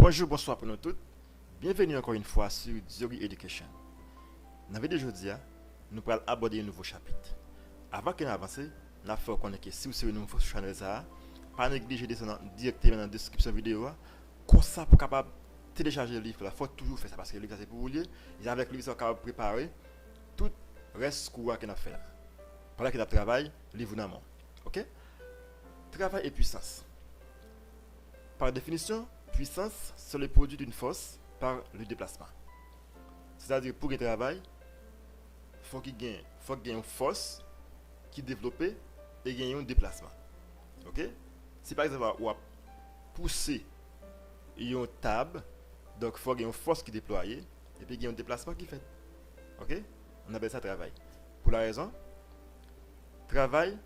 Bonjour, bonsoir pour nous tous. Bienvenue encore une fois sur Theory Education. Dans la vidéo d'aujourd'hui, nous allons aborder un nouveau chapitre. Avant qu'on avance, nous allons connaître que si vous êtes nouveau sur la chaîne, pas négliger de descendre directement dans la description de la vidéo. Comme ça, pour capable télécharger le livre, il faut toujours faire ça parce que le livre c'est pour vous lire. Et avec le livre, vous êtes capable de préparer tout le reste qu'on a fait là. Pendant que nous travaillons, le livre dans OK? Travail et puissance. Par définition, puissance, c'est le produit d'une force par le déplacement. C'est-à-dire, pour un travail, il faut qu'il y ait une force qui est développée et qu'il y ait un déplacement. Ok? Si par exemple, on a poussé une table, donc il faut qu'il y ait une force qui est déployée et puis il y a un déplacement qui est fait. Ok? On appelle ça travail. Pour la raison, travail,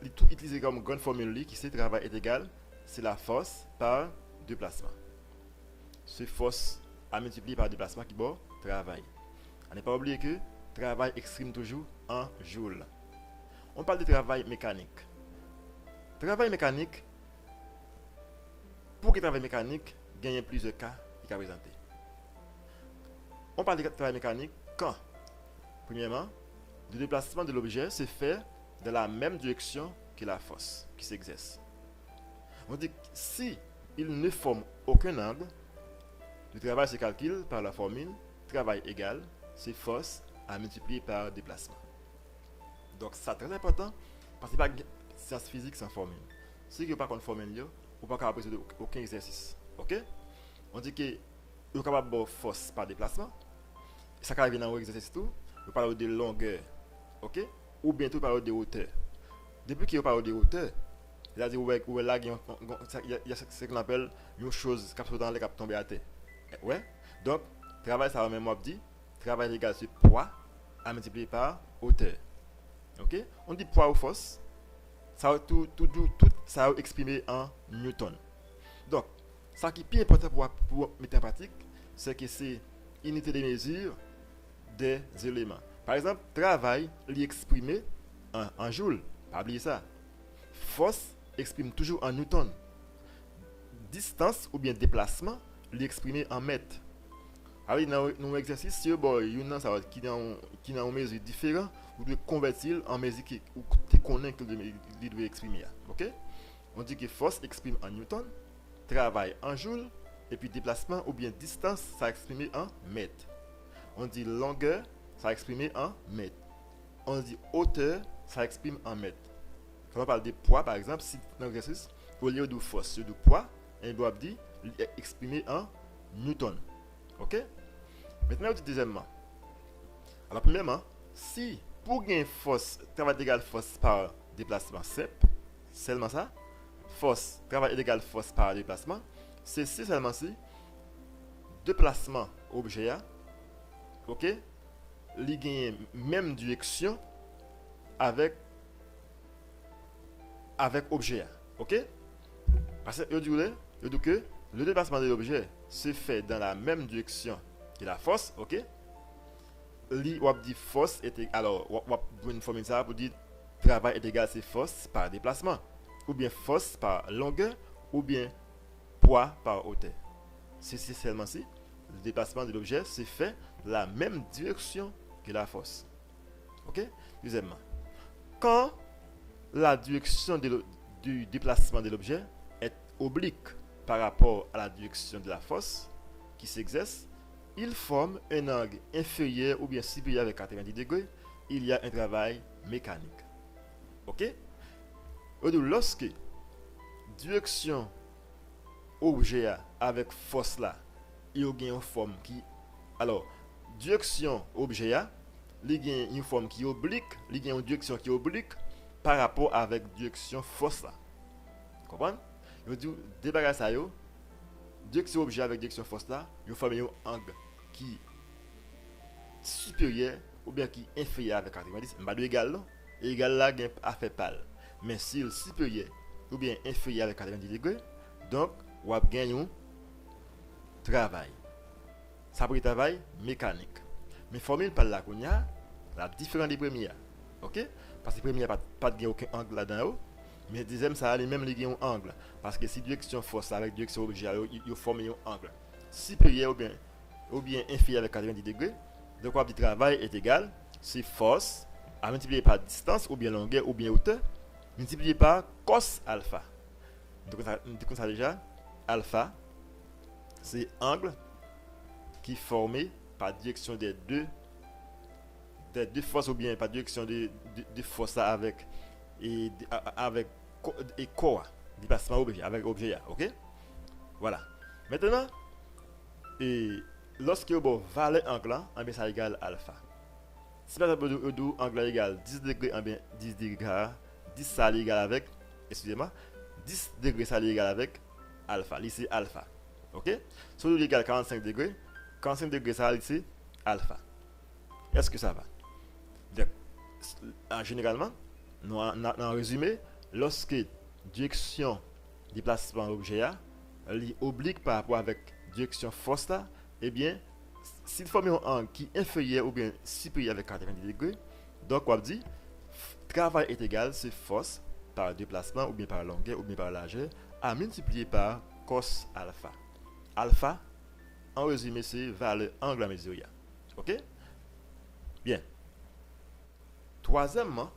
il est tout utilisé comme grande formule qui c'est travail est égal, c'est la force par déplacement. C'est force à multiplier par déplacement qui vaut travail. On n'est pas oublié que travail exprime toujours en joule. On parle de travail mécanique. Travail mécanique, pour que travail mécanique gagne plusieurs cas qui sont présentés. On parle de travail mécanique quand, premièrement, le déplacement de l'objet se fait dans la même direction que la force qui s'exerce. On dit que si il ne forme aucun angle, le travail se calcule par la formule travail égal, c'est force à multiplier par déplacement. Donc ça c'est très important parce que pas science physique sans formule. Si vous n'avez pas de formule, vous ne pouvez pas résoudre aucun exercice. Ok? On dit que vous êtes capable de force par déplacement. Ça arrive dans l'exercice tout. Vous parlez de longueur. Ok? Ou bientôt parler de hauteur. Depuis que vous parlez de hauteur, c'est-à-dire où là il y a ce qu'on appelle une chose qui dans les cap tomber à terre. Ouais. Donc travail ça va même dit travail égal c'est poids à multiplier par hauteur. OK? On dit poids ou force. Ça va tout ça va exprimer en newton. Donc ça qui est plus important pour mettre en pratique, c'est que c'est unité de mesure des éléments. Par exemple, travail est exprimé en joule. Pas oublier ça. Force exprime toujours en newton. Distance ou bien déplacement l'exprimer en mètres. Alors dans un exercice si il y a ça qui dans une mesure différente, vous devez convertir en mesure qui ou tu connais que il doit exprimer. OK? On dit que force exprime en newton, travail en joule et puis déplacement ou bien distance ça exprime en mètres. On dit longueur ça exprime en mètres. On dit hauteur ça exprime en mètres. Quand on parle de poids, par exemple, si dans l'exercice, au lieu de force, de poids, on doit dire exprimé en newton. Ok? Maintenant, on dit deuxièmement. Alors, premièrement, si pour gagner force, travail égal force par déplacement simple, seulement ça, force, travail égal force par déplacement, c'est seulement si déplacement objet, ok, il gagne même direction avec objet. Ok? Parce que je dis que le déplacement de l'objet se fait dans la même direction que la force. Ok? Li ou dit force est alors ou une formule ça pour dire travail est égal c'est force par déplacement ou bien force par longueur ou bien poids par hauteur. C'est seulement si le déplacement de l'objet se fait dans la même direction que la force. Ok? Deuxièmement, quand la direction du déplacement de l'objet est oblique par rapport à la direction de la force qui s'exerce, il forme un angle inférieur ou bien supérieur avec 90 degrés, il y a un travail mécanique. Ok? Lorsque direction objet avec force là, il y a une forme qui... Alors, direction objet, il y a une forme qui est oblique, il y a une direction qui est oblique par rapport avec direction force là. Comprenez? Je dis débarrasser ça yo. Direction objet avec direction force là, il forme un angle qui supérieur ou bien qui inférieur avec 90, pas de égal là, égal là gain a fait pâle. Mais si il supérieur ou bien inférieur avec 90 degrés, donc on gagne un travail. Ça pour travail mécanique. Mais formule par là la différence des premières. OK? Parce que première pas de aucun angle là-dedans. Mais deuxième, ça a les mêmes liens un angle. Parce que si direction force avec direction objet, ils forment un angle supérieur ou bien inférieur avec 90 degrés. Donc, le travail est égal, c'est force à multiplier par distance ou bien longueur ou bien hauteur, multiplié par cos alpha. Donc, on a déjà alpha, c'est angle qui est formé par direction des deux forces ou bien par direction de forces avec avec corps déplacement objet avec objet, ok. Voilà, maintenant et lorsque vous valez angle ça égale alpha. Si par exemple angle égale 10 degrés, bien 10 degrés 10 ça égale avec, excusez-moi, 10 degrés ça égale avec alpha, ici alpha, ok. Si vous égale 45 degrés ça ici alpha. Est-ce que ça va? Donc, généralement, en résumé, lorsque direction déplacement objet est oblique par rapport avec direction force, eh bien, s'il forme un angle qui est inférieur ou bien supérieur avec 90 degrés, donc on dit travail est égal, c'est force par déplacement ou bien par longueur ou bien par largeur à multiplier par cos alpha. Alpha, en résumé, c'est valeur angle à mesurer. Ok? Bien. Troisièmement,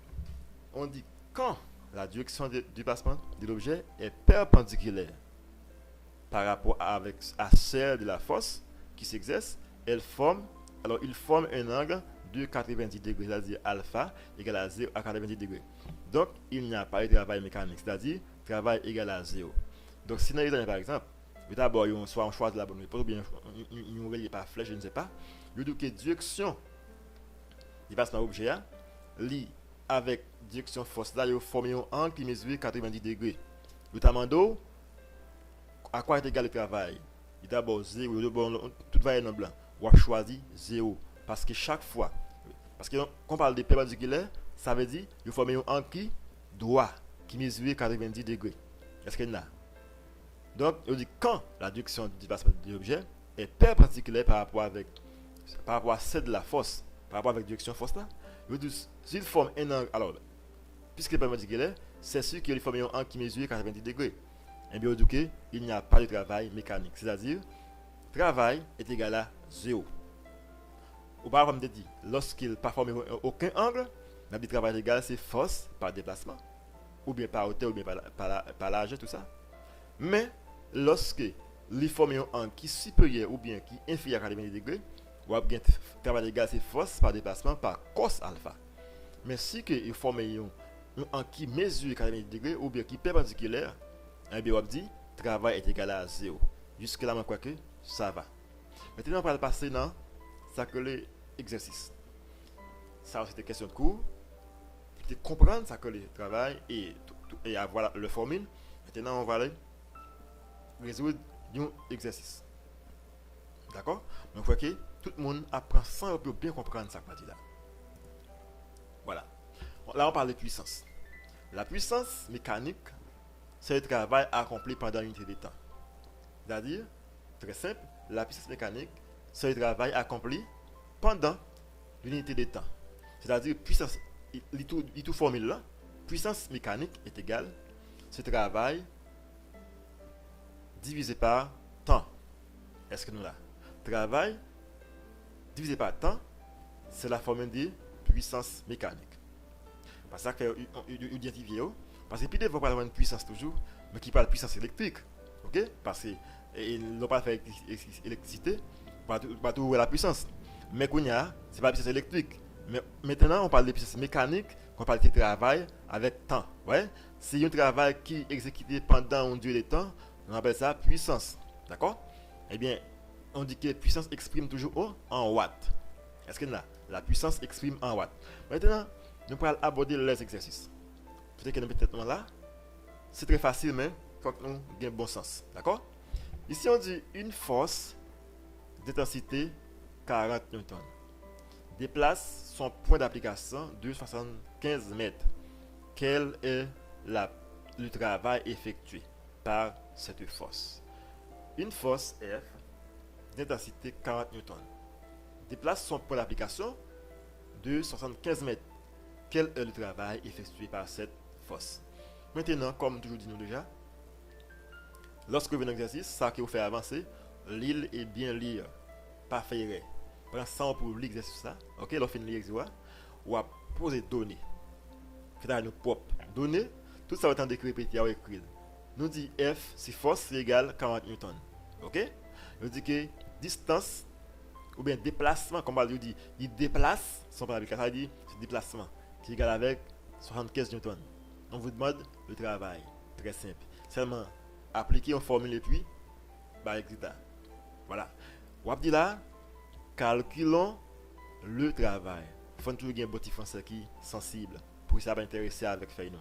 on dit quand la direction du déplacement de l'objet est perpendiculaire par rapport à celle de la force qui s'exerce, il forme un angle de 90 degrés, c'est-à-dire alpha égale à 0 à 90 degrés. Donc, il n'y a pas de travail mécanique, c'est-à-dire travail égal à 0. Donc, si nous avons par exemple, d'abord, on choisit la bonne réponse, ou bien on ne pas flèche, je ne sais pas. Je dis que direction du déplacement objet avec direction force là, il forme un angle qui mesure 90 degrés. Notamment, à quoi est égal le travail? D'abord 0, tout va être en blanc. On va choisir 0. Parce que chaque fois, parce que quand on parle de perpendiculaire, ça veut dire qu'il faut un angle qui droit, qui mesure 90 degrés. Est-ce qu'il y en a? Donc, on dit quand la direction du déplacement de l'objet est perpendiculaire par rapport à celle de la force, par rapport avec la direction force là, s'il forme un angle, alors, puisque est perpendiculaire, c'est sûr qu'il forme un angle qui mesure 90 degrés. Et bien, il n'y a pas de travail mécanique. C'est-à-dire, travail est égal à 0. Ou par exemple, dit, lorsqu'il ne forme aucun angle, le travail est égal, c'est force par déplacement, ou bien par hauteur, ou bien par largeur, tout ça. Mais, lorsque il forme un angle qui est supérieur ou bien qui est inférieur à 90 degrés, ou bien travail égal, c'est force par déplacement par cos alpha. Mais si il forme un angle qui mesure 90 degrés, ou bien qui est perpendiculaire, et bien on dit travail est égal à 0. Jusque là, je crois que ça va. Maintenant, on va passer dans ça que l'exercice. Ça, c'est une question de cours. De comprendre ça que le travail et avoir le formule. Maintenant, on va aller résoudre un exercice. D'accord? Donc, je crois que tout le monde apprend sans bien comprendre ça partie là. Voilà. Là, on parle de puissance. La puissance mécanique, c'est le travail accompli pendant une unité de temps. C'est-à-dire, très simple, la puissance mécanique, c'est le travail accompli pendant l'unité de temps. C'est-à-dire, puissance, il tout formule là, puissance mécanique est égale, ce travail divisé par temps. Est-ce que nous là? Travail divisé par temps, c'est la formule de puissance mécanique. Parce que vous identifiez, parce que puis des fois parler de puissance toujours, mais qui parle de puissance électrique, ok? Parce que ils n'ont pas fait électricité, pas tout la puissance. Mais qu'on a, c'est pas la puissance électrique. Mais maintenant, on parle de puissance mécanique, on parle de travail avec temps, ouais? C'est un travail qui est exécuté pendant une durée de temps, on appelle ça puissance, d'accord? Eh bien, on dit que puissance exprime toujours en watts. Est-ce que la puissance exprime en watts? Maintenant, nous allons aborder les exercices. Peut-être que nous peut-être là, c'est très facile, mais il faut que nous ayons bon sens. D'accord? Ici, on dit une force d'intensité 40 newtons déplace son point d'application de 75 mètres. Quel est le travail effectué par cette force? Une force F d'intensité 40 newtons déplace son point d'application de 75 mètres. Quel est le travail effectué par cette force? Maintenant, comme toujours dit nous déjà, lorsque vous venez dans l'exercice, ça qui vous fait avancer, lire et bien lire, pas faire erreur. Prends ça pour l'exercice ça, ok? Lorsque vous lire ou à poser données. Faites à nos propres données, tout ça va être décrit répété à écrire. Nous dit F, si force est égale 40 newtons. Ok? Nous dit que distance ou bien déplacement, comme on dit, il déplace son parabolique. Ça dit c'est déplacement qui est égal avec 75 newtons. On vous demande le travail. Très simple. Seulement appliquer une formule et puis, bah, résultat. Voilà. On va dire là, calculons le travail. Il faut toujours un petit français qui est sensible pour ça va intéresser avec faire nous.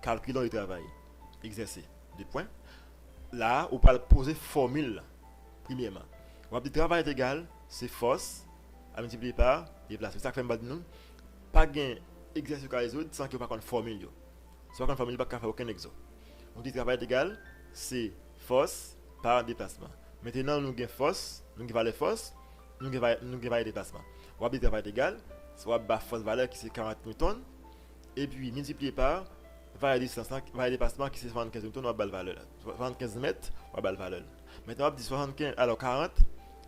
Calculons le travail. Exercer. Deux points. Là, on va poser formule. Premièrement, on va dire travail est égal, c'est force à multiplier par déplacement. C'est ça que fait nous. Pas gain exercice qu'à résoudre sans qu'il n'y ait pas de formule. Sans qu'on formule, pas faire aucun exo. On dit travail est égal, c'est force par déplacement. Maintenant, nous avons force, nous avons valeur force, nous avons valeur déplacement. On va dire travail est égal, soit bas force valeur qui c'est 40 newtons, et puis multiplié par valeur distance, valeur déplacement qui c'est 75 newtons, on va valeur. 75 mètres, on va valeur. Maintenant, on va dire 75, alors 40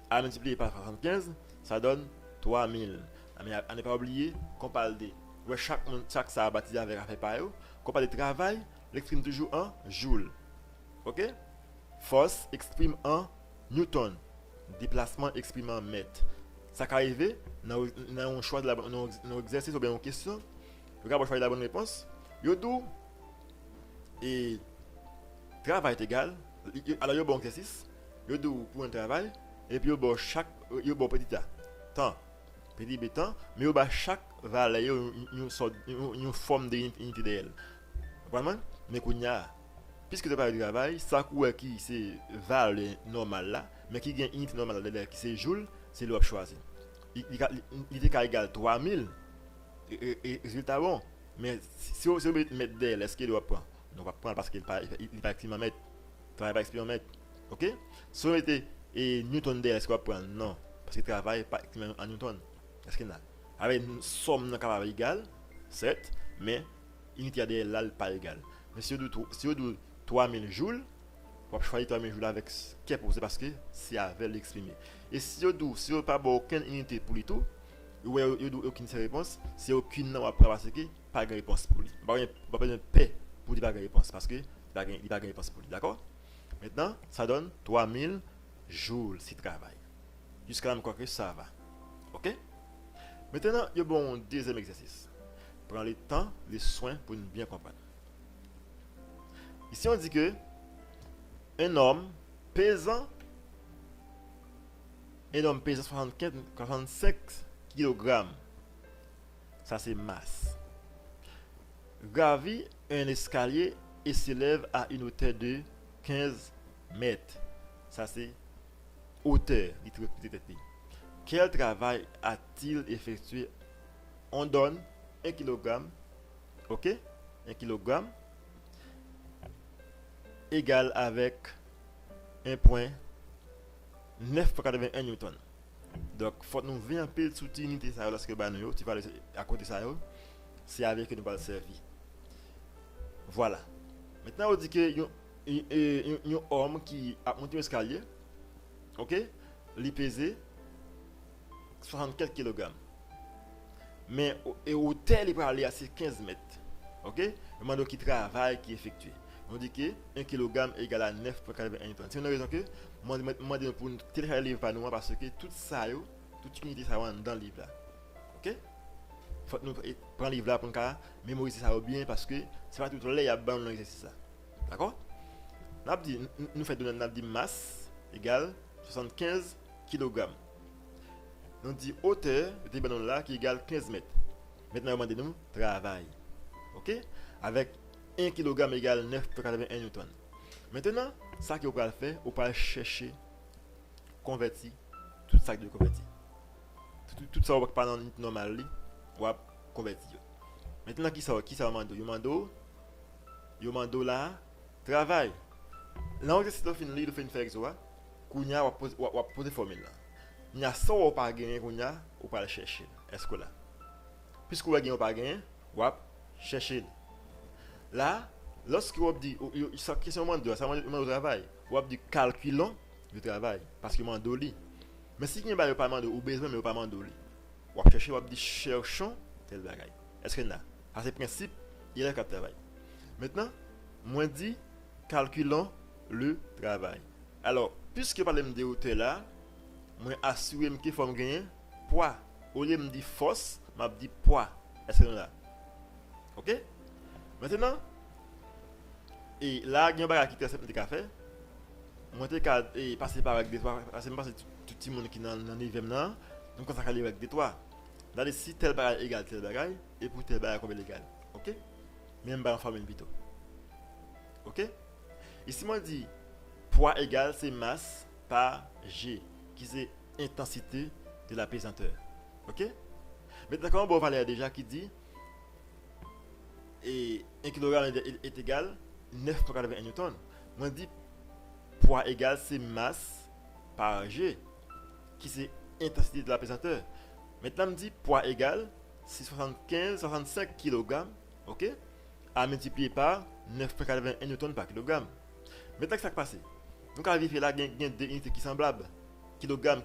à multiplier par 75, ça donne 3000. Mais à ne pas oublier qu'on parle de chaque ça a baptisé avec affaire par eux. Qu'on parle de travail, l'exprime toujours en joule. Ok? Force exprime en newton. Déplacement exprime en mètre. Ça qui arrive dans un choix de dans exercice ou bien une question. Regarde pour choisir la bonne réponse. Yo dou et travail est égal. Alors yo bon exercice. Yo dou pour un travail et puis yo bon petit temps. Petit béton, mais yo ba chaque valeur une forme d'unité de elle. Vraiment, mais kounya puisque tu parles de travail, ça qui c'est valeur normale là, mais qui gagne unité normale là qui c'est joule, c'est l'op choisi. Il est égal 3000 et résultat bon, mais si on mettre d'elle, est-ce qu'il doit prendre? On va prendre parce qu'il pas exprimer mètre. Travail pas exprimer mètre. OK? Si on mettait et newton d'elle, est-ce qu'on va prendre? Non, parce qu'il travaille pas exprimer en newton. Est-ce qu'il a avec une somme capable égale 7, mais unité de là pas égale. Mais si on dit 3000 joules, on va choisir 3000 joules avec ce qui est posé parce que c'est avec l'exprimer. Et si on n'a pas aucune unité pour lui tout, ou aucune réponse, c'est aucune non après parce que pas de réponse pour lui. On va pas de paix pour dire pas de réponse parce que il pas de réponse pour lui. D'accord? Maintenant, ça donne 3000 joules si travail. Jusqu'à là, je crois que ça va. OK? Maintenant, il y a bon deuxième exercice. Prends le temps, les soins pour nous bien comprendre. Ici, on dit que un homme pesant 65 kg, ça c'est masse, gravit un escalier et s'élève à une hauteur de 15 mètres. Ça c'est hauteur. Quel travail a-t-il effectué? On donne 1 kg, ok? 1 kg égal avec 1.981 newton. Donc, il faut nous venir un peu sous unité ça lorsque tu vas à côté ça, c'est avec que nous allons servir. Voilà. Maintenant, on dit que un homme qui a monté un escalier, ok? Il pesait 64 kg. Mais au tel il peut aller à 15 mètres. Ok? Le moment qui travaille, qui effectue. On dit que 1 kg égale à 9.81 tonnes. C'est une raison que moi je pour télécharger le livre par nous parce que tout ça, toute unité ça va dans le livre là. Ok? Faut nous prendre le livre là pour nous mémoriser ça bien parce que c'est pas tout le temps il y a bon dans l'exercice ça. D'accord? Nous faisons dit masse égale 75 kg. On dit hauteur de ballon là qui égale 15 mètres. Maintenant, on demande nous travail. Ok? Avec 1 kg égale 9.81 newton. Maintenant, ça qu'on va faire, on va chercher, convertir, tout ça de convertir. Tout ça, on va pas dans une normale, on va convertir. Maintenant, qui ça demande? Yo mando là, travail. Là, on va faire une faire exo, kounya on va poser formule là. Il y a ça ou pas gagner kounya, on va le chercher. Est-ce que là? Puisque on va gagner ou pas gagner, on va chercher. Là, Lorsque vous dites, ça question de ça au travail, vous dit calculons le travail parce que vous doli. Mais si vous n'avez pas demandé ou besoin mais vous pas demandé, vous cherchez vous dit cherchons tel bagage. Est-ce que là, à ce principe, il est cap travail. Maintenant, moi dit calculons le travail. Alors, puisque par les hauteur là, moi assurer que faut me gagner poids. Au lieu de me dire force, m'a dit poids. Est-ce que là? OK? Maintenant, et là, il y a un bagage qui est très simple de faire. Moi, je passer par avec des toits. Parce que tout le monde qui est dans le niveau là, donc on s'est avec des toits. Là, si tel bagage égale tel bagage, et pour tel bagage, combien égal. OK? Même en formule plutôt. OK? Ici, moi, je dis poids égal, c'est masse par G, qui c'est intensité de la pesanteur. OK? Maintenant, quand on va aller déjà qui dit et 1 kg est égal 9,81 newton. Moi, je dis poids égal, c'est masse par G, qui c'est intensité de la pesanteur. Maintenant, je me dis poids égal, c'est 65 kg, ok, à multiplier par 9,81 newton par kg. Maintenant, que ça passe, donc, à vérifier là, il y a des unités qui sont semblables. Kilogramme.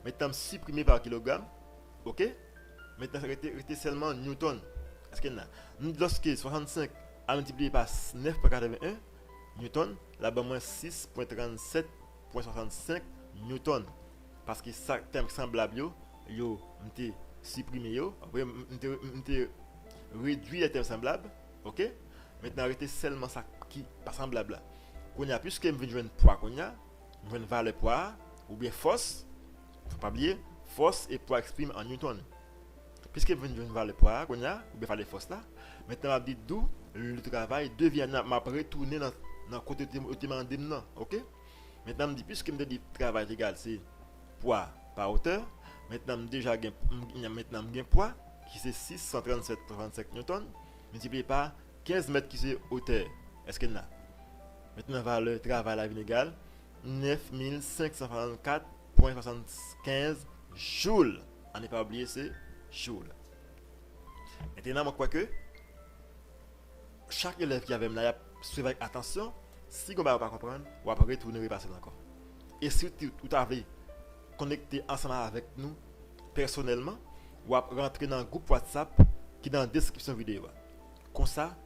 Maintenant, supprimé par kilogramme, ok. Maintenant, ça reste seulement newton. Est-ce que là, lorsque 65 à multiplier par 9,81 newton, là-bas, moins 6,37,65 newton. Parce que ça, terme semblable, yo, m'te supprimé, après, m'te réduit les termes semblables, ok? Maintenant, reste seulement ça qui pas semblable là. Qu'on y a plus que me jouer un poids qu'on y a, me une valeur poids, ou bien force, faut pas oublier, force et poids exprime en newton. Puisque me jouer une valeur poids qu'on y a, ou bien valeur force là, maintenant, on dit d'où le travail devient, m'a retourner dans le côté demandé maintenant, ok? Maintenant, je dis, puisque me dit travail égal, c'est poids par hauteur. Maintenant, déjà, maintenant, j'ai poids qui c'est 637,35 newton multiplié par 15 mètres qui c'est hauteur. Est-ce que là? Maintenant, valeur travail la vie égale 9544,75 joules. On n'est pas oublié, c'est joules. Maintenant, je crois que chaque élève qui avait là, suivre avec attention. Si vous ne pouvez pas comprendre, vous allez retourner repasser encore. Et si vous avez connecté ensemble avec nous personnellement, vous allez rentrer dans le groupe WhatsApp qui est dans la description de la vidéo. Comme ça,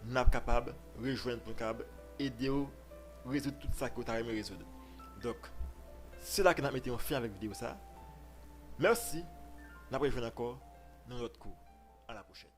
nous sommes capables de rejoindre nous, capables aider à résoudre tout ça que vous avez résoudre. Donc, c'est là que nous mettons fin avec la vidéo. Merci. Nous allons rejoindre encore dans notre cours. À la prochaine.